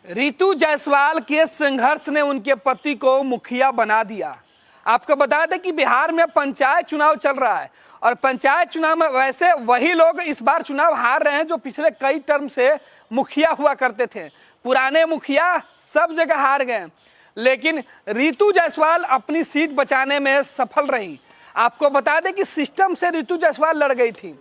रितु जायसवाल के संघर्ष ने उनके पति को मुखिया बना दिया। आपको बता दें कि बिहार में पंचायत चुनाव चल रहा है और पंचायत चुनाव में वैसे वही लोग इस बार चुनाव हार रहे हैं जो पिछले कई टर्म से मुखिया हुआ करते थे। पुराने मुखिया सब जगह हार गए, लेकिन रितु जायसवाल अपनी सीट बचाने में सफल रही। आपको बता दें कि सिस्टम से रितु जायसवाल लड़ गई थी।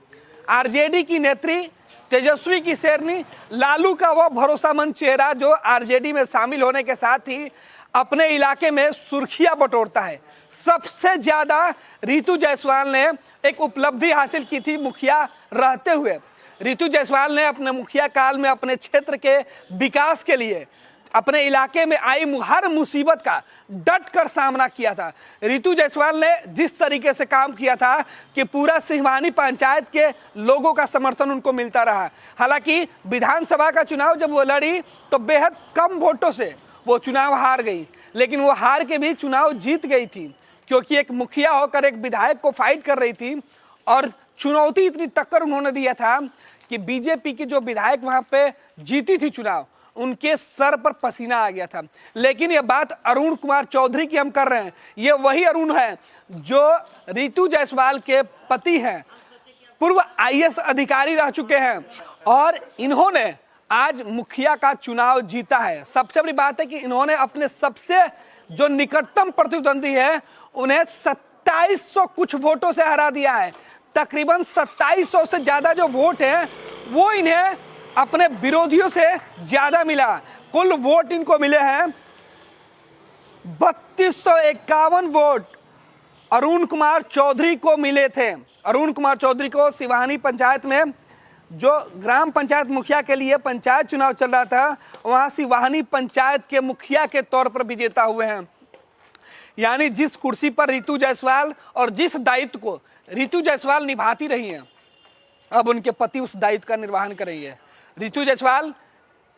आरजेडी की नेत्री तेजस्वी की शेरनी, लालू का वो भरोसामंद चेहरा जो आरजेडी में शामिल होने के साथ ही अपने इलाके में सुर्खियां बटोरता है। सबसे ज्यादा रितु जायसवाल ने एक उपलब्धि हासिल की थी मुखिया रहते हुए। रितु जायसवाल ने अपने मुखिया काल में अपने क्षेत्र के विकास के लिए अपने इलाके में आई हर मुसीबत का डट कर सामना किया था। रितु जायसवाल ने जिस तरीके से काम किया था कि पूरा सिंहवानी पंचायत के लोगों का समर्थन उनको मिलता रहा। हालांकि विधानसभा का चुनाव जब वो लड़ी तो बेहद कम वोटों से वो चुनाव हार गई, लेकिन वो हार के भी चुनाव जीत गई थी, क्योंकि एक मुखिया होकर एक विधायक को फाइट कर रही थी और चुनौती इतनी टक्कर उन्होंने दिया था कि बीजेपी की जो विधायक वहां पे जीती थी चुनाव, उनके सर पर पसीना आ गया था। लेकिन ये बात अरुण कुमार चौधरी की हम कर रहे हैं। ये वही अरुण है जो रितु जायसवाल के पति हैं, पूर्व आईएएस अधिकारी रह चुके हैं और इन्होंने आज मुखिया का चुनाव जीता है। सबसे बड़ी बात है कि इन्होंने अपने सबसे जो निकटतम प्रतिद्वंदी है उन्हें 2700 कुछ वोटों से हरा दिया है। तकरीबन 2700 से ज्यादा जो वोट है वो इन्हें अपने विरोधियों से ज्यादा मिला। कुल वोट इनको मिले हैं 3251 वोट अरुण कुमार चौधरी को मिले थे। अरुण कुमार चौधरी को सिवानी पंचायत में जो ग्राम पंचायत मुखिया के लिए पंचायत चुनाव चल रहा था, वहां सिवानी पंचायत के मुखिया के तौर पर विजेता हुए हैं। यानी जिस कुर्सी पर रितु जायसवाल और जिस दायित्व को रितु जायसवाल निभाती रही हैं, अब उनके पति उस दायित्व का निर्वहन कर रही है। रितु जायसवाल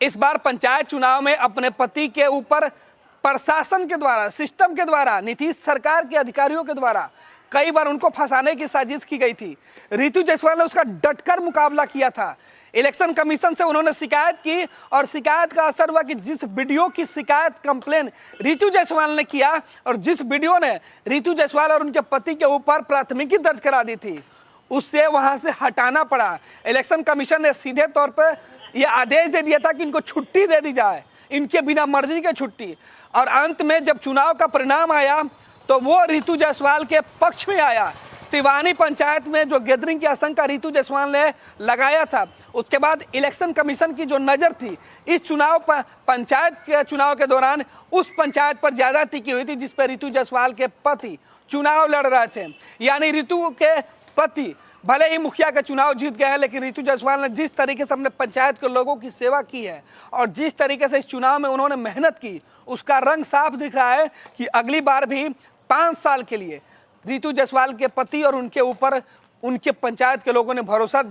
इस बार पंचायत चुनाव में अपने पति के ऊपर प्रशासन के द्वारा, सिस्टम के द्वारा, नीतीश सरकार के अधिकारियों के द्वारा कई बार उनको फंसाने की साजिश की गई थी। रितु जायसवाल ने उसका डटकर मुकाबला किया था। इलेक्शन कमीशन से उन्होंने शिकायत की और शिकायत का असर हुआ कि जिस वीडियो की शिकायत कंप्लेन रितु जायसवाल ने किया और जिस वीडियो ने रितु जायसवाल और उनके पति के ऊपर प्राथमिकी दर्ज करा दी थी, उससे वहां से हटाना पड़ा। इलेक्शन कमीशन ने सीधे तौर पर यह आदेश दे दिया था कि इनको छुट्टी दे दी जाए, इनके बिना मर्जी की छुट्टी। और अंत में जब चुनाव का परिणाम आया तो वो रितु जायसवाल के पक्ष में आया। सिवानी पंचायत में जो गैदरिंग की आशंका रितु जायसवाल ने लगाया था, उसके बाद इलेक्शन कमीशन की जो नज़र थी इस चुनाव पर, पंचायत के चुनाव के दौरान उस पंचायत पर ज़्यादा टिकी हुई थी जिस पर रितु जायसवाल के पति चुनाव लड़ रहे थे। यानी रितु के पति भले ही मुखिया का चुनाव जीत गए हैं, लेकिन रितु जायसवाल ने जिस तरीके से अपने पंचायत के लोगों की सेवा की है और जिस तरीके से इस चुनाव में उन्होंने मेहनत की, उसका रंग साफ दिख रहा है कि अगली बार भी 5 साल के लिए रितु जायसवाल के पति और उनके ऊपर उनके पंचायत के लोगों ने भरोसा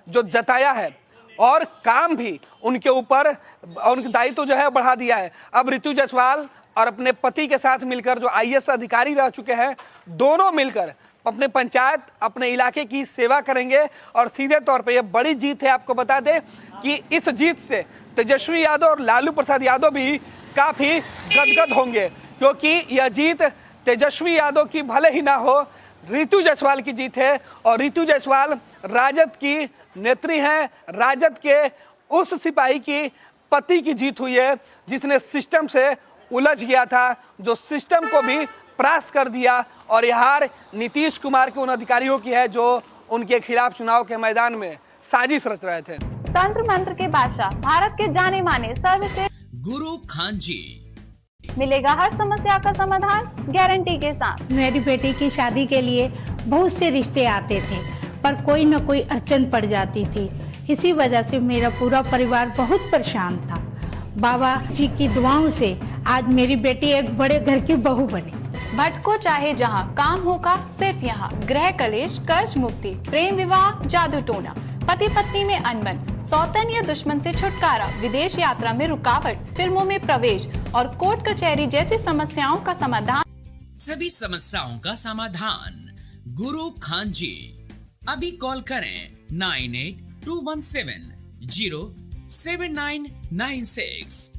जो जताया है और काम भी उनके ऊपर, उनके दायित्व जो है बढ़ा दिया है। अब रितु जायसवाल और अपने पति के साथ मिलकर जो आईएएस अधिकारी रह चुके हैं, दोनों मिलकर अपने पंचायत, अपने इलाके की सेवा करेंगे और सीधे तौर पर यह बड़ी जीत है। आपको बता दें कि इस जीत से तेजस्वी यादव और लालू प्रसाद यादव भी काफ़ी गदगद होंगे, क्योंकि यह जीत तेजस्वी यादव की भले ही ना हो, रितु जायसवाल की जीत है। और रितु जायसवाल राजद की नेत्री हैं, राजद के उस सिपाही की पति की जीत हुई है जिसने सिस्टम से उलझ गया था, जो सिस्टम को भी परास्त कर दिया। और यह हार नीतीश कुमार के उन अधिकारियों की है जो उनके खिलाफ चुनाव के मैदान में साजिश रच रहे थे। तंत्र मंत्र के बादशाह, भारत के जाने माने सर्वश्रेष्ठ गुरु खान जी, मिलेगा हर समस्या का समाधान गारंटी के साथ। मेरी बेटी की शादी के लिए बहुत से रिश्ते आते थे, पर कोई न कोई अड़चन पड़ जाती थी। इसी वजह से मेरा पूरा परिवार बहुत परेशान था। बाबा जी की दुआओं से आज मेरी बेटी एक बड़े घर की बहू बनी। भटको चाहे जहां, काम होगा सिर्फ यहाँ। गृह कलेश, कर्ज मुक्ति, प्रेम विवाह, जादू टोना, पति पत्नी में अनबन, सौतन या दुश्मन से छुटकारा, विदेश यात्रा में रुकावट, फिल्मों में प्रवेश और कोर्ट कचहरी जैसी समस्याओं का समाधान। सभी समस्याओं का समाधान गुरु खान जी। अभी कॉल करें 9821707996।